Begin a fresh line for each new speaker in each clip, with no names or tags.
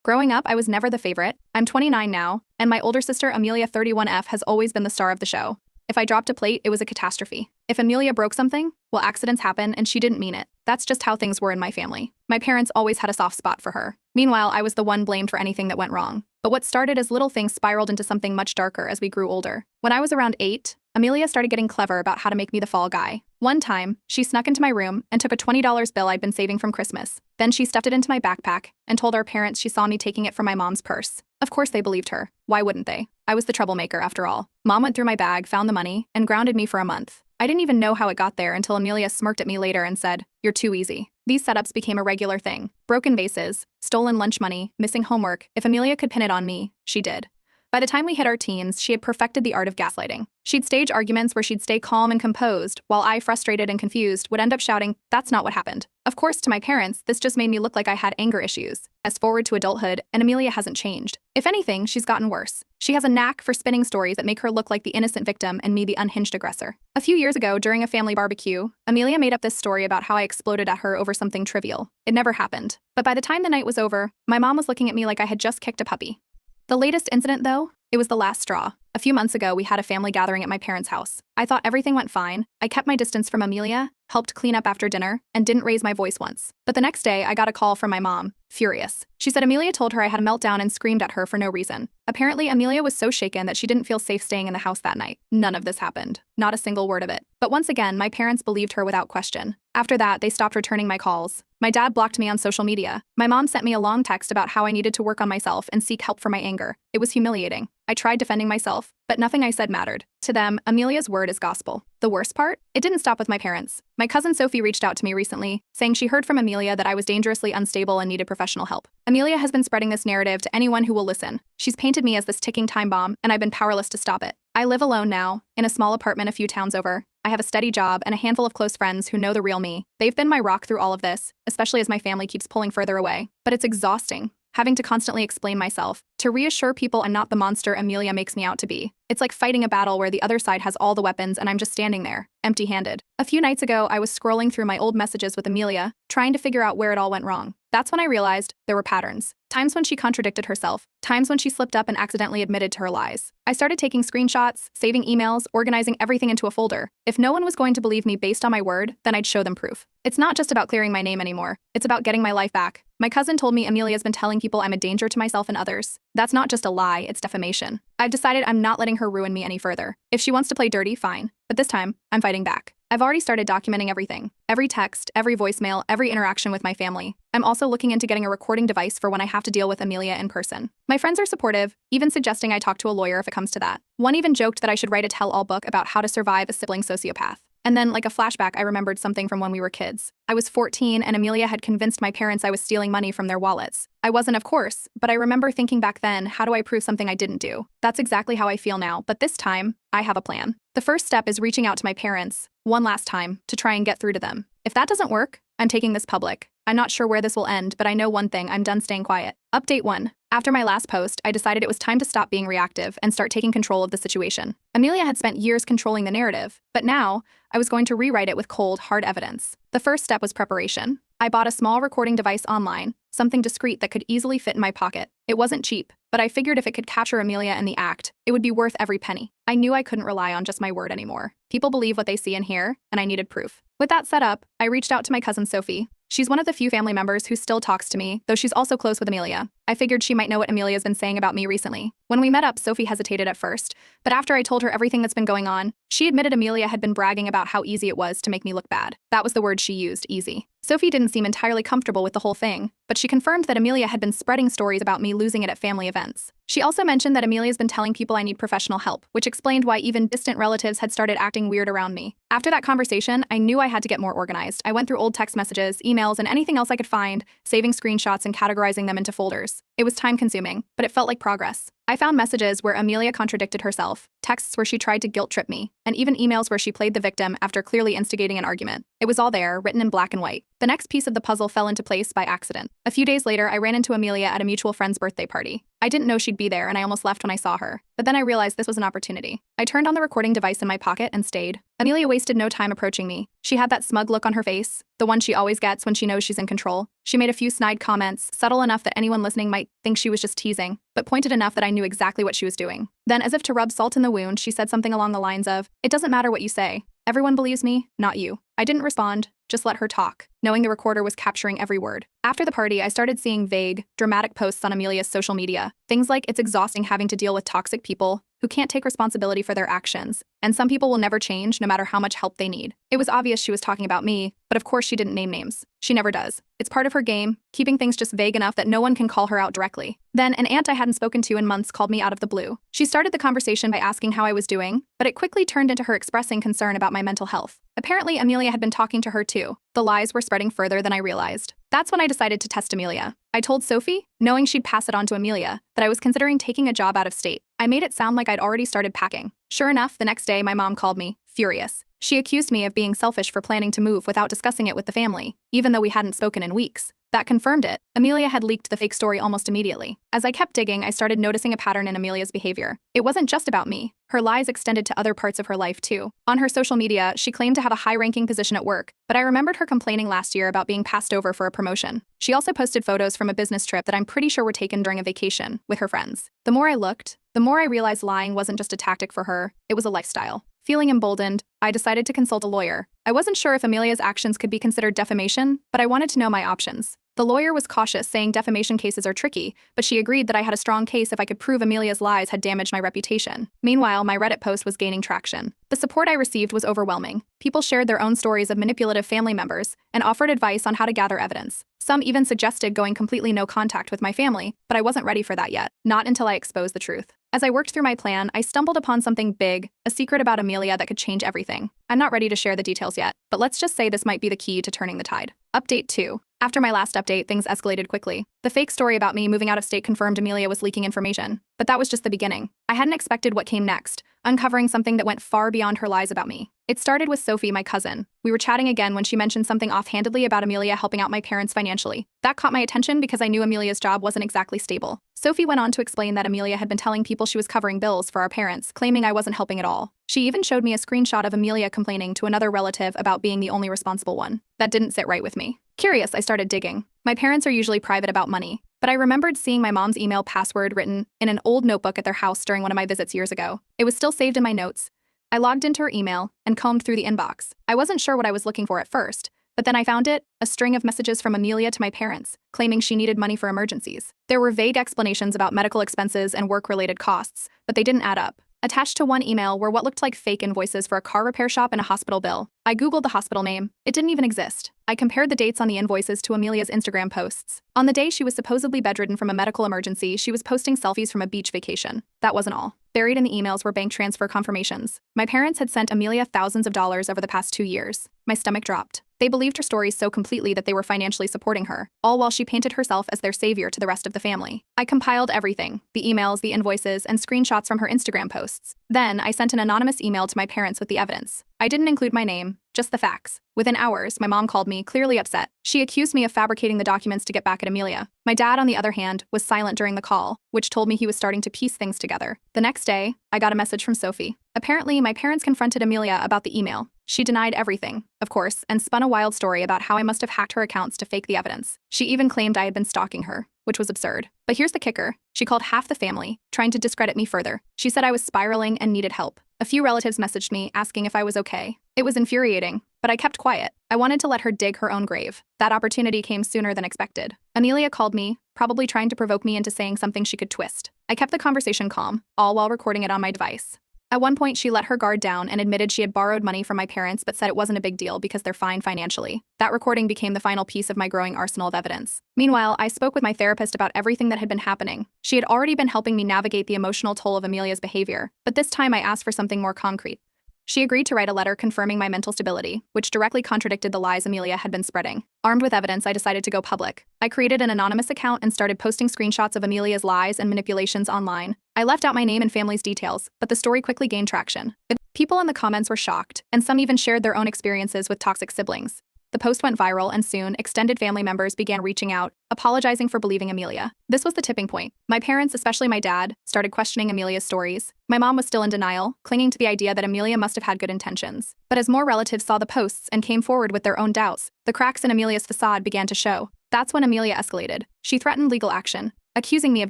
Growing up, I was never the favorite. I'm 29 now, and my older sister, Amelia 31F, has always been the star of the show. If I dropped a plate, it was a catastrophe. If Amelia broke something, well, accidents happen and she didn't mean it. That's just how things were in my family. My parents always had a soft spot for her. Meanwhile, I was the one blamed for anything that went wrong. But what started as little things spiraled into something much darker as we grew older. When I was around 8, Amelia started getting clever about how to make me the fall guy. One time, she snuck into my room and took a $20 bill I'd been saving from Christmas. Then she stuffed it into my backpack and told our parents she saw me taking it from my mom's purse. Of course they believed her. Why wouldn't they? I was the troublemaker after all. Mom went through my bag, found the money, and grounded me for a month. I didn't even know how it got there until Amelia smirked at me later and said, "You're too easy." These setups became a regular thing. Broken vases, stolen lunch money, missing homework. If Amelia could pin it on me, she did. By the time we hit our teens, she had perfected the art of gaslighting. She'd stage arguments where she'd stay calm and composed, while I, frustrated and confused, would end up shouting, "That's not what happened." Of course, to my parents, this just made me look like I had anger issues. Fast forward to adulthood, and Amelia hasn't changed. If anything, she's gotten worse. She has a knack for spinning stories that make her look like the innocent victim and me the unhinged aggressor. A few years ago, during a family barbecue, Amelia made up this story about how I exploded at her over something trivial. It never happened. But by the time the night was over, my mom was looking at me like I had just kicked a puppy. The latest incident, though, it was the last straw. A few months ago, we had a family gathering at my parents' house. I thought everything went fine. I kept my distance from Amelia, helped clean up after dinner, and didn't raise my voice once. But the next day, I got a call from my mom, furious. She said Amelia told her I had a meltdown and screamed at her for no reason. Apparently, Amelia was so shaken that she didn't feel safe staying in the house that night. None of this happened. Not a single word of it. But once again, my parents believed her without question. After that, they stopped returning my calls. My dad blocked me on social media. My mom sent me a long text about how I needed to work on myself and seek help for my anger. It was humiliating. I tried defending myself, but nothing I said mattered. To them, Amelia's word is gospel. The worst part? It didn't stop with my parents. My cousin Sophie reached out to me recently, saying she heard from Amelia that I was dangerously unstable and needed professional help. Amelia has been spreading this narrative to anyone who will listen. She's painted me as this ticking time bomb, and I've been powerless to stop it. I live alone now, in a small apartment a few towns over. I have a steady job and a handful of close friends who know the real me. They've been my rock through all of this, especially as my family keeps pulling further away. But it's exhausting, having to constantly explain myself, to reassure people I'm not the monster Amelia makes me out to be. It's like fighting a battle where the other side has all the weapons and I'm just standing there, empty-handed. A few nights ago, I was scrolling through my old messages with Amelia, trying to figure out where it all went wrong. That's when I realized there were patterns. Times when she contradicted herself, times when she slipped up and accidentally admitted to her lies. I started taking screenshots, saving emails, organizing everything into a folder. If no one was going to believe me based on my word, then I'd show them proof. It's not just about clearing my name anymore. It's about getting my life back. My cousin told me Amelia's been telling people I'm a danger to myself and others. That's not just a lie, it's defamation. I've decided I'm not letting her ruin me any further. If she wants to play dirty, fine. But this time, I'm fighting back. I've already started documenting everything. Every text, every voicemail, every interaction with my family. I'm also looking into getting a recording device for when I have to deal with Amelia in person. My friends are supportive, even suggesting I talk to a lawyer if it comes to that. One even joked that I should write a tell-all book about how to survive a sibling sociopath. And then, like a flashback, I remembered something from when we were kids. I was 14 and Amelia had convinced my parents I was stealing money from their wallets. I wasn't, of course, but I remember thinking back then, how do I prove something I didn't do? That's exactly how I feel now, but this time, I have a plan. The first step is reaching out to my parents, one last time, to try and get through to them. If that doesn't work, I'm taking this public. I'm not sure where this will end, but I know one thing, I'm done staying quiet. Update 1. After my last post, I decided it was time to stop being reactive and start taking control of the situation. Amelia had spent years controlling the narrative, but now, I was going to rewrite it with cold, hard evidence. The first step was preparation. I bought a small recording device online, something discreet that could easily fit in my pocket. It wasn't cheap, but I figured if it could capture Amelia in the act, it would be worth every penny. I knew I couldn't rely on just my word anymore. People believe what they see and hear, and I needed proof. With that set up, I reached out to my cousin Sophie. She's one of the few family members who still talks to me, though she's also close with Amelia. I figured she might know what Amelia's been saying about me recently. When we met up, Sophie hesitated at first, but after I told her everything that's been going on, she admitted Amelia had been bragging about how easy it was to make me look bad. That was the word she used, easy. Sophie didn't seem entirely comfortable with the whole thing, but she confirmed that Amelia had been spreading stories about me losing it at family events. She also mentioned that Amelia's been telling people I need professional help, which explained why even distant relatives had started acting weird around me. After that conversation, I knew I had to get more organized. I went through old text messages, emails, and anything else I could find, saving screenshots and categorizing them into folders. It was time-consuming, but it felt like progress. I found messages where Amelia contradicted herself, texts where she tried to guilt-trip me, and even emails where she played the victim after clearly instigating an argument. It was all there, written in black and white. The next piece of the puzzle fell into place by accident. A few days later, I ran into Amelia at a mutual friend's birthday party. I didn't know she'd be there and I almost left when I saw her. But then I realized this was an opportunity. I turned on the recording device in my pocket and stayed. Amelia wasted no time approaching me. She had that smug look on her face, the one she always gets when she knows she's in control. She made a few snide comments, subtle enough that anyone listening might think she was just teasing, but pointed enough that I knew exactly what she was doing. Then, as if to rub salt in the wound, she said something along the lines of, "It doesn't matter what you say. Everyone believes me, not you." I didn't respond, just let her talk, knowing the recorder was capturing every word. After the party, I started seeing vague, dramatic posts on Amelia's social media. Things like, "It's exhausting having to deal with toxic people who can't take responsibility for their actions, and some people will never change no matter how much help they need." It was obvious she was talking about me, but of course she didn't name names. She never does. It's part of her game, keeping things just vague enough that no one can call her out directly. Then, an aunt I hadn't spoken to in months called me out of the blue. She started the conversation by asking how I was doing, but it quickly turned into her expressing concern about my mental health. Apparently, Amelia had been talking to her too. The lies were spreading further than I realized. That's when I decided to test Amelia. I told Sophie, knowing she'd pass it on to Amelia, that I was considering taking a job out of state. I made it sound like I'd already started packing. Sure enough, the next day my mom called me, furious. She accused me of being selfish for planning to move without discussing it with the family, even though we hadn't spoken in weeks. That confirmed it. Amelia had leaked the fake story almost immediately. As I kept digging, I started noticing a pattern in Amelia's behavior. It wasn't just about me. Her lies extended to other parts of her life too. On her social media, she claimed to have a high-ranking position at work, but I remembered her complaining last year about being passed over for a promotion. She also posted photos from a business trip that I'm pretty sure were taken during a vacation with her friends. The more I looked, the more I realized lying wasn't just a tactic for her, it was a lifestyle. Feeling emboldened, I decided to consult a lawyer. I wasn't sure if Amelia's actions could be considered defamation, but I wanted to know my options. The lawyer was cautious, saying defamation cases are tricky, but she agreed that I had a strong case if I could prove Amelia's lies had damaged my reputation. Meanwhile, my Reddit post was gaining traction. The support I received was overwhelming. People shared their own stories of manipulative family members and offered advice on how to gather evidence. Some even suggested going completely no contact with my family, but I wasn't ready for that yet, not until I exposed the truth. As I worked through my plan, I stumbled upon something big, a secret about Amelia that could change everything. I'm not ready to share the details yet, but let's just say this might be the key to turning the tide. Update 2. After my last update, things escalated quickly. The fake story about me moving out of state confirmed Amelia was leaking information, but that was just the beginning. I hadn't expected what came next, uncovering something that went far beyond her lies about me. It started with Sophie, my cousin. We were chatting again when she mentioned something offhandedly about Amelia helping out my parents financially. That caught my attention because I knew Amelia's job wasn't exactly stable. Sophie went on to explain that Amelia had been telling people she was covering bills for our parents, claiming I wasn't helping at all. She even showed me a screenshot of Amelia complaining to another relative about being the only responsible one. That didn't sit right with me. Curious, I started digging. My parents are usually private about money, but I remembered seeing my mom's email password written in an old notebook at their house during one of my visits years ago. It was still saved in my notes. I logged into her email and combed through the inbox. I wasn't sure what I was looking for at first, but then I found it, a string of messages from Amelia to my parents, claiming she needed money for emergencies. There were vague explanations about medical expenses and work-related costs, but they didn't add up. Attached to one email were what looked like fake invoices for a car repair shop and a hospital bill. I googled the hospital name. It didn't even exist. I compared the dates on the invoices to Amelia's Instagram posts. On the day she was supposedly bedridden from a medical emergency, she was posting selfies from a beach vacation. That wasn't all. Buried in the emails were bank transfer confirmations. My parents had sent Amelia thousands of dollars over the past 2 years. My stomach dropped. They believed her stories so completely that they were financially supporting her, all while she painted herself as their savior to the rest of the family. I compiled everything, the emails, the invoices, and screenshots from her Instagram posts. Then, I sent an anonymous email to my parents with the evidence. I didn't include my name, just the facts. Within hours, my mom called me, clearly upset. She accused me of fabricating the documents to get back at Amelia. My dad, on the other hand, was silent during the call, which told me he was starting to piece things together. The next day, I got a message from Sophie. Apparently, my parents confronted Amelia about the email. She denied everything, of course, and spun a wild story about how I must have hacked her accounts to fake the evidence. She even claimed I had been stalking her, which was absurd. But here's the kicker. She called half the family, trying to discredit me further. She said I was spiraling and needed help. A few relatives messaged me, asking if I was okay. It was infuriating, but I kept quiet. I wanted to let her dig her own grave. That opportunity came sooner than expected. Amelia called me, probably trying to provoke me into saying something she could twist. I kept the conversation calm, all while recording it on my device. At one point, she let her guard down and admitted she had borrowed money from my parents but said it wasn't a big deal because they're fine financially. That recording became the final piece of my growing arsenal of evidence. Meanwhile, I spoke with my therapist about everything that had been happening. She had already been helping me navigate the emotional toll of Amelia's behavior, but this time I asked for something more concrete. She agreed to write a letter confirming my mental stability, which directly contradicted the lies Amelia had been spreading. Armed with evidence, I decided to go public. I created an anonymous account and started posting screenshots of Amelia's lies and manipulations online. I left out my name and family's details, but the story quickly gained traction. People in the comments were shocked, and some even shared their own experiences with toxic siblings. The post went viral, and soon, extended family members began reaching out, apologizing for believing Amelia. This was the tipping point. My parents, especially my dad, started questioning Amelia's stories. My mom was still in denial, clinging to the idea that Amelia must have had good intentions. But as more relatives saw the posts and came forward with their own doubts, the cracks in Amelia's facade began to show. That's when Amelia escalated. She threatened legal action, accusing me of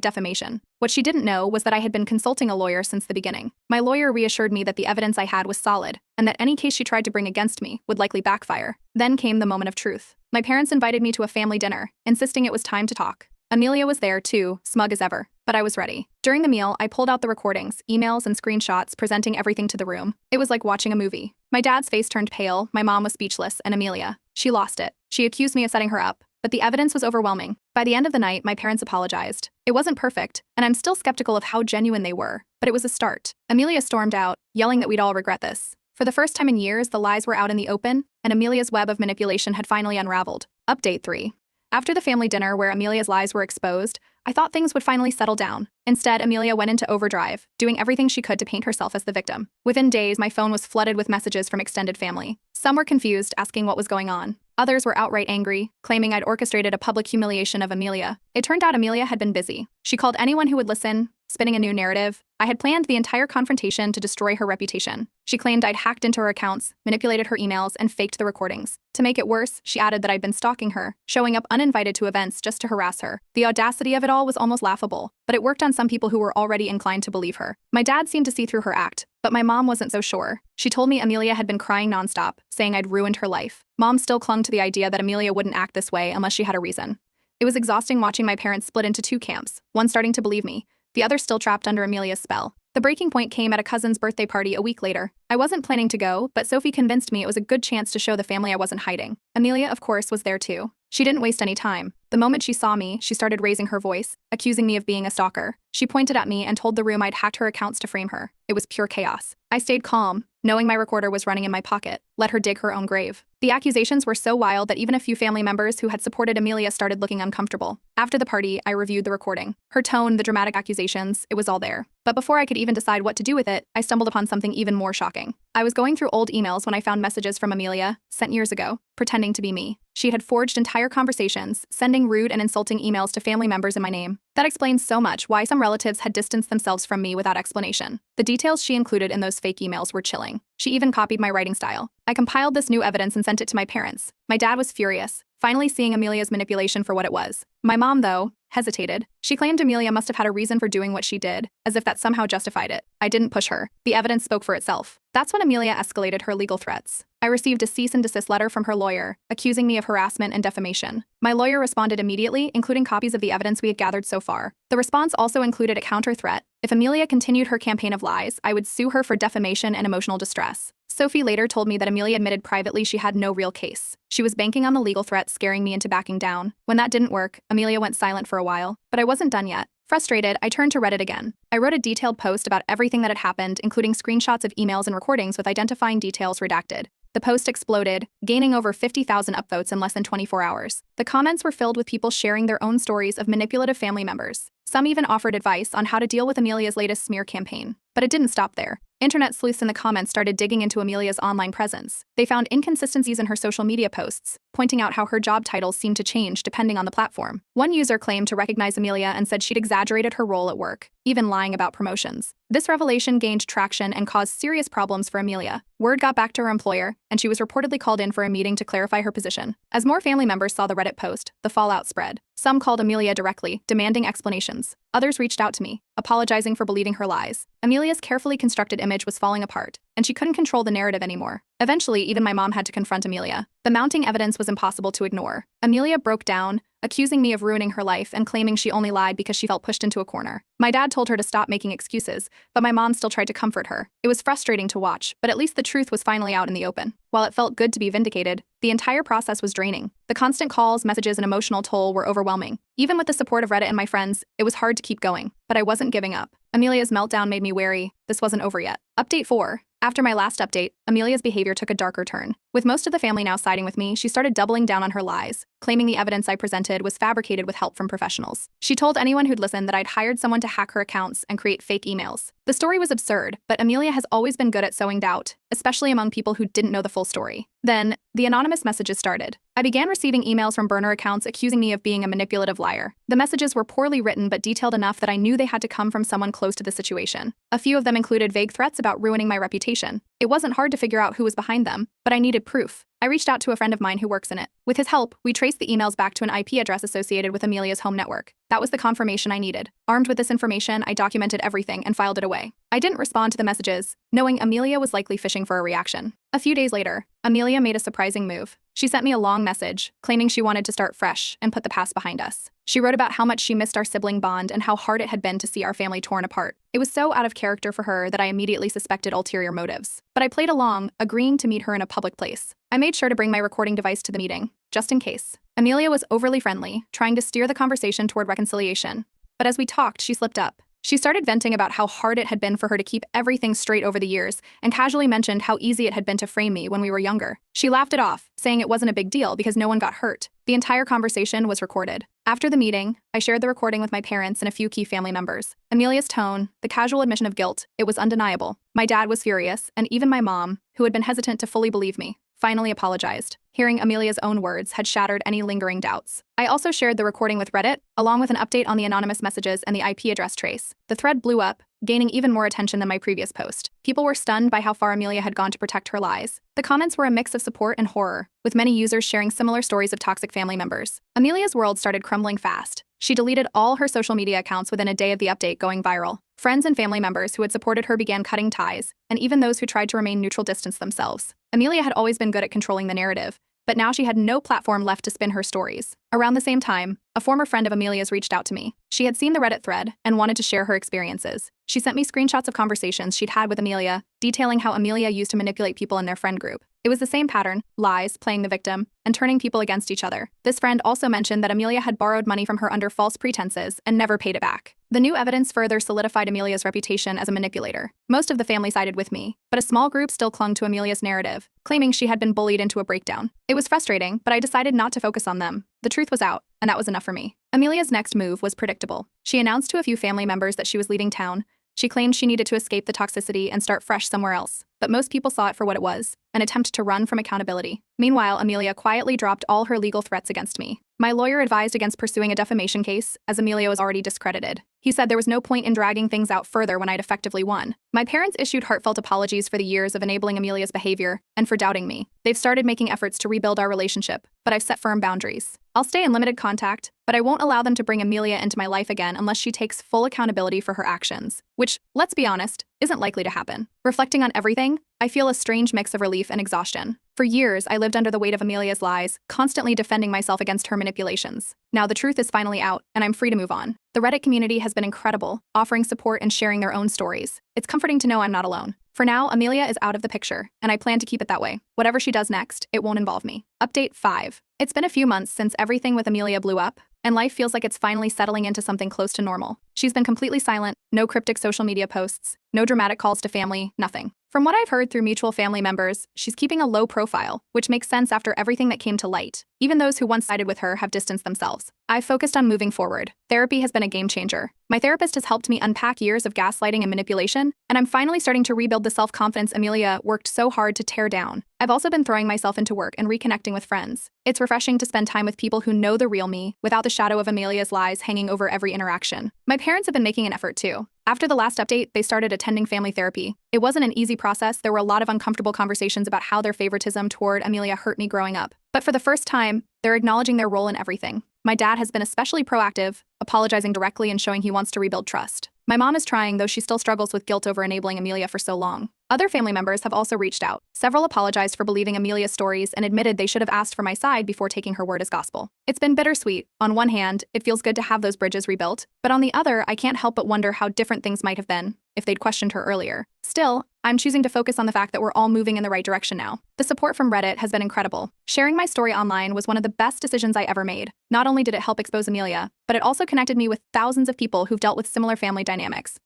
defamation. What she didn't know was that I had been consulting a lawyer since the beginning. My lawyer reassured me that the evidence I had was solid, and that any case she tried to bring against me would likely backfire. Then came the moment of truth. My parents invited me to a family dinner, insisting it was time to talk. Amelia was there too, smug as ever, but I was ready. During the meal, I pulled out the recordings, emails, and screenshots, presenting everything to the room. It was like watching a movie. My dad's face turned pale, my mom was speechless, and Amelia, she lost it. She accused me of setting her up, but the evidence was overwhelming. By the end of the night, my parents apologized. It wasn't perfect, and I'm still skeptical of how genuine they were, but it was a start. Amelia stormed out, yelling that we'd all regret this. For the first time in years, the lies were out in the open, and Amelia's web of manipulation had finally unraveled. Update 3. After the family dinner where Amelia's lies were exposed, I thought things would finally settle down. Instead, Amelia went into overdrive, doing everything she could to paint herself as the victim. Within days, my phone was flooded with messages from extended family. Some were confused, asking what was going on. Others were outright angry, claiming I'd orchestrated a public humiliation of Amelia. It turned out Amelia had been busy. She called anyone who would listen, spinning a new narrative. I had planned the entire confrontation to destroy her reputation. She claimed I'd hacked into her accounts, manipulated her emails, and faked the recordings. To make it worse, she added that I'd been stalking her, showing up uninvited to events just to harass her. The audacity of it all was almost laughable, but it worked on some people who were already inclined to believe her. My dad seemed to see through her act, but my mom wasn't so sure. She told me Amelia had been crying nonstop, saying I'd ruined her life. Mom still clung to the idea that Amelia wouldn't act this way unless she had a reason. It was exhausting watching my parents split into two camps, one starting to believe me, the other still trapped under Amelia's spell. The breaking point came at a cousin's birthday party a week later. I wasn't planning to go, but Sophie convinced me it was a good chance to show the family I wasn't hiding. Amelia, of course, was there too. She didn't waste any time. The moment she saw me, she started raising her voice, accusing me of being a stalker. She pointed at me and told the room I'd hacked her accounts to frame her. It was pure chaos. I stayed calm, knowing my recorder was running in my pocket. Let her dig her own grave. The accusations were so wild that even a few family members who had supported Amelia started looking uncomfortable. After the party, I reviewed the recording. Her tone, the dramatic accusations, it was all there. But before I could even decide what to do with it, I stumbled upon something even more shocking. I was going through old emails when I found messages from Amelia, sent years ago, pretending to be me. She had forged entire conversations, sending rude and insulting emails to family members in my name. That explains so much why some relatives had distanced themselves from me without explanation. The details she included in those fake emails were chilling. She even copied my writing style. I compiled this new evidence and sent it to my parents. My dad was furious, finally seeing Amelia's manipulation for what it was. My mom, though, hesitated. She claimed Amelia must have had a reason for doing what she did, as if that somehow justified it. I didn't push her. The evidence spoke for itself. That's when Amelia escalated her legal threats. I received a cease and desist letter from her lawyer, accusing me of harassment and defamation. My lawyer responded immediately, including copies of the evidence we had gathered so far. The response also included a counter threat. If Amelia continued her campaign of lies, I would sue her for defamation and emotional distress. Sophie later told me that Amelia admitted privately she had no real case. She was banking on the legal threat, scaring me into backing down. When that didn't work, Amelia went silent for a while, but I wasn't done yet. Frustrated, I turned to Reddit again. I wrote a detailed post about everything that had happened, including screenshots of emails and recordings with identifying details redacted. The post exploded, gaining over 50,000 upvotes in less than 24 hours. The comments were filled with people sharing their own stories of manipulative family members. Some even offered advice on how to deal with Amelia's latest smear campaign. But it didn't stop there. Internet sleuths in the comments started digging into Amelia's online presence. They found inconsistencies in her social media posts, pointing out how her job titles seemed to change depending on the platform. One user claimed to recognize Amelia and said she'd exaggerated her role at work, even lying about promotions. This revelation gained traction and caused serious problems for Amelia. Word got back to her employer, and she was reportedly called in for a meeting to clarify her position. As more family members saw the Reddit post, the fallout spread. Some called Amelia directly, demanding explanations. Others reached out to me, apologizing for believing her lies. Amelia's carefully constructed image was falling apart, and she couldn't control the narrative anymore. Eventually, even my mom had to confront Amelia. The mounting evidence was impossible to ignore. Amelia broke down, accusing me of ruining her life and claiming she only lied because she felt pushed into a corner. My dad told her to stop making excuses, but my mom still tried to comfort her. It was frustrating to watch, but at least the truth was finally out in the open. While it felt good to be vindicated, the entire process was draining. The constant calls, messages, and emotional toll were overwhelming. Even with the support of Reddit and my friends, it was hard to keep going, but I wasn't giving up. Amelia's meltdown made me wary. This wasn't over yet. Update 4. After my last update, Amelia's behavior took a darker turn. With most of the family now siding with me, she started doubling down on her lies, claiming the evidence I presented was fabricated with help from professionals. She told anyone who'd listen that I'd hired someone to hack her accounts and create fake emails. The story was absurd, but Amelia has always been good at sowing doubt, especially among people who didn't know the full story. Then, the anonymous messages started. I began receiving emails from burner accounts accusing me of being a manipulative liar. The messages were poorly written but detailed enough that I knew they had to come from someone close to the situation. A few of them included vague threats about ruining my reputation. It wasn't hard to figure out who was behind them, but I needed proof. I reached out to a friend of mine who works in it. With his help, we traced the emails back to an IP address associated with Amelia's home network. That was the confirmation I needed. Armed with this information, I documented everything and filed it away. I didn't respond to the messages, knowing Amelia was likely fishing for a reaction. A few days later, Amelia made a surprising move. She sent me a long message, claiming she wanted to start fresh and put the past behind us. She wrote about how much she missed our sibling bond and how hard it had been to see our family torn apart. It was so out of character for her that I immediately suspected ulterior motives. But I played along, agreeing to meet her in a public place. I made sure to bring my recording device to the meeting, just in case. Amelia was overly friendly, trying to steer the conversation toward reconciliation. But as we talked, she slipped up. She started venting about how hard it had been for her to keep everything straight over the years, and casually mentioned how easy it had been to frame me when we were younger. She laughed it off, saying it wasn't a big deal because no one got hurt. The entire conversation was recorded. After the meeting, I shared the recording with my parents and a few key family members. Amelia's tone, the casual admission of guilt, it was undeniable. My dad was furious, and even my mom, who had been hesitant to fully believe me, finally apologized. Hearing Amelia's own words had shattered any lingering doubts. I also shared the recording with Reddit, along with an update on the anonymous messages and the IP address trace. The thread blew up, gaining even more attention than my previous post. People were stunned by how far Amelia had gone to protect her lies. The comments were a mix of support and horror, with many users sharing similar stories of toxic family members. Amelia's world started crumbling fast. She deleted all her social media accounts within a day of the update going viral. Friends and family members who had supported her began cutting ties, and even those who tried to remain neutral distanced themselves. Amelia had always been good at controlling the narrative, but now she had no platform left to spin her stories. Around the same time, a former friend of Amelia's reached out to me. She had seen the Reddit thread and wanted to share her experiences. She sent me screenshots of conversations she'd had with Amelia, detailing how Amelia used to manipulate people in their friend group. It was the same pattern: lies, playing the victim, and turning people against each other. This friend also mentioned that Amelia had borrowed money from her under false pretenses and never paid it back. The new evidence further solidified Amelia's reputation as a manipulator. Most of the family sided with me, but a small group still clung to Amelia's narrative, claiming she had been bullied into a breakdown. It was frustrating, but I decided not to focus on them. The truth was out, and that was enough for me. Amelia's next move was predictable. She announced to a few family members that she was leaving town. She claimed she needed to escape the toxicity and start fresh somewhere else, but most people saw it for what it was: an attempt to run from accountability. Meanwhile, Amelia quietly dropped all her legal threats against me. My lawyer advised against pursuing a defamation case, as Amelia was already discredited. He said there was no point in dragging things out further when I'd effectively won. My parents issued heartfelt apologies for the years of enabling Amelia's behavior and for doubting me. They've started making efforts to rebuild our relationship, but I've set firm boundaries. I'll stay in limited contact, but I won't allow them to bring Amelia into my life again unless she takes full accountability for her actions, which, let's be honest, isn't likely to happen. Reflecting on everything, I feel a strange mix of relief and exhaustion. For years, I lived under the weight of Amelia's lies, constantly defending myself against her manipulations. Now the truth is finally out, and I'm free to move on. The Reddit community has been incredible, offering support and sharing their own stories. It's comforting to know I'm not alone. For now, Amelia is out of the picture, and I plan to keep it that way. Whatever she does next, it won't involve me. Update 5. It's been a few months since everything with Amelia blew up, and life feels like it's finally settling into something close to normal. She's been completely silent, no cryptic social media posts, no dramatic calls to family, nothing. From what I've heard through mutual family members, she's keeping a low profile, which makes sense after everything that came to light. Even those who once sided with her have distanced themselves. I've focused on moving forward. Therapy has been a game changer. My therapist has helped me unpack years of gaslighting and manipulation, and I'm finally starting to rebuild the self-confidence Amelia worked so hard to tear down. I've also been throwing myself into work and reconnecting with friends. It's refreshing to spend time with people who know the real me, without the shadow of Amelia's lies hanging over every interaction. My parents have been making an effort too. After the last update, they started attending family therapy. It wasn't an easy process. There were a lot of uncomfortable conversations about how their favoritism toward Amelia hurt me growing up. But for the first time, they're acknowledging their role in everything. My dad has been especially proactive, apologizing directly and showing he wants to rebuild trust. My mom is trying, though she still struggles with guilt over enabling Amelia for so long. Other family members have also reached out. Several apologized for believing Amelia's stories and admitted they should have asked for my side before taking her word as gospel. It's been bittersweet. On one hand, it feels good to have those bridges rebuilt, but on the other, I can't help but wonder how different things might have been if they'd questioned her earlier. Still, I'm choosing to focus on the fact that we're all moving in the right direction now. The support from Reddit has been incredible. Sharing my story online was one of the best decisions I ever made. Not only did it help expose Amelia, but it also connected me with thousands of people who've dealt with similar family dynamics.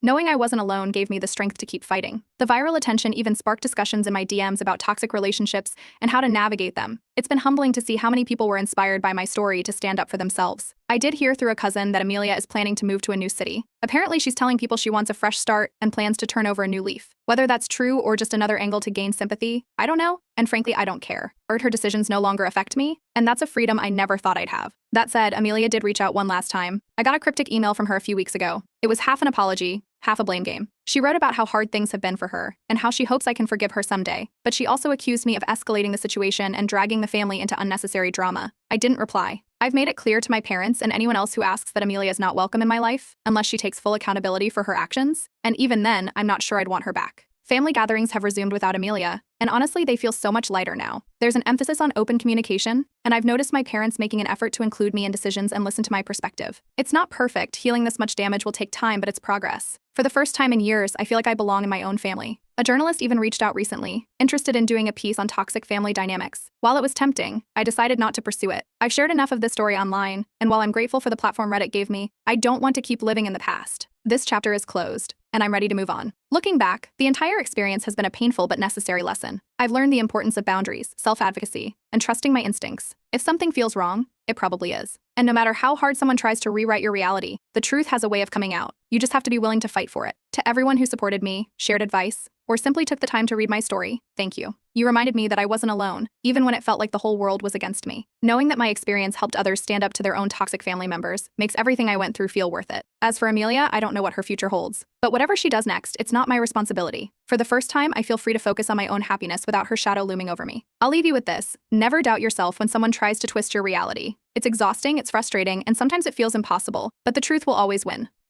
Knowing I wasn't alone gave me the strength to keep fighting. The viral attention even sparked discussions in my DMs about toxic relationships and how to navigate them. It's been humbling to see how many people were inspired by my story to stand up for themselves. I did hear through a cousin that Amelia is planning to move to a new city. Apparently, she's telling people she wants a fresh start and plans to turn over a new leaf. Whether that's true or just another angle to gain sympathy, I don't know, and frankly, I don't care. Her decisions no longer affect me, and that's a freedom I never thought I'd have. That said, Amelia did reach out one last time. I got a cryptic email from her a few weeks ago. It was half an apology, half a blame game. She wrote about how hard things have been for her and how she hopes I can forgive her someday, but she also accused me of escalating the situation and dragging the family into unnecessary drama. I didn't reply. I've made it clear to my parents and anyone else who asks that Amelia is not welcome in my life unless she takes full accountability for her actions, and even then, I'm not sure I'd want her back. Family gatherings have resumed without Amelia, and honestly, they feel so much lighter now. There's an emphasis on open communication, and I've noticed my parents making an effort to include me in decisions and listen to my perspective. It's not perfect. Healing this much damage will take time, but it's progress. For the first time in years, I feel like I belong in my own family. A journalist even reached out recently, interested in doing a piece on toxic family dynamics. While it was tempting, I decided not to pursue it. I've shared enough of this story online, and while I'm grateful for the platform Reddit gave me, I don't want to keep living in the past. This chapter is closed, and I'm ready to move on. Looking back, the entire experience has been a painful but necessary lesson. I've learned the importance of boundaries, self-advocacy, and trusting my instincts. If something feels wrong, it probably is. And no matter how hard someone tries to rewrite your reality, the truth has a way of coming out. You just have to be willing to fight for it. To everyone who supported me, shared advice, or simply took the time to read my story, thank you. You reminded me that I wasn't alone, even when it felt like the whole world was against me. Knowing that my experience helped others stand up to their own toxic family members makes everything I went through feel worth it. As for Amelia, I don't know what her future holds. But whatever she does next, it's not my responsibility. For the first time, I feel free to focus on my own happiness without her shadow looming over me. I'll leave you with this. Never doubt yourself when someone tries to twist your reality. It's exhausting, it's frustrating, and sometimes it feels impossible, but the truth will always win.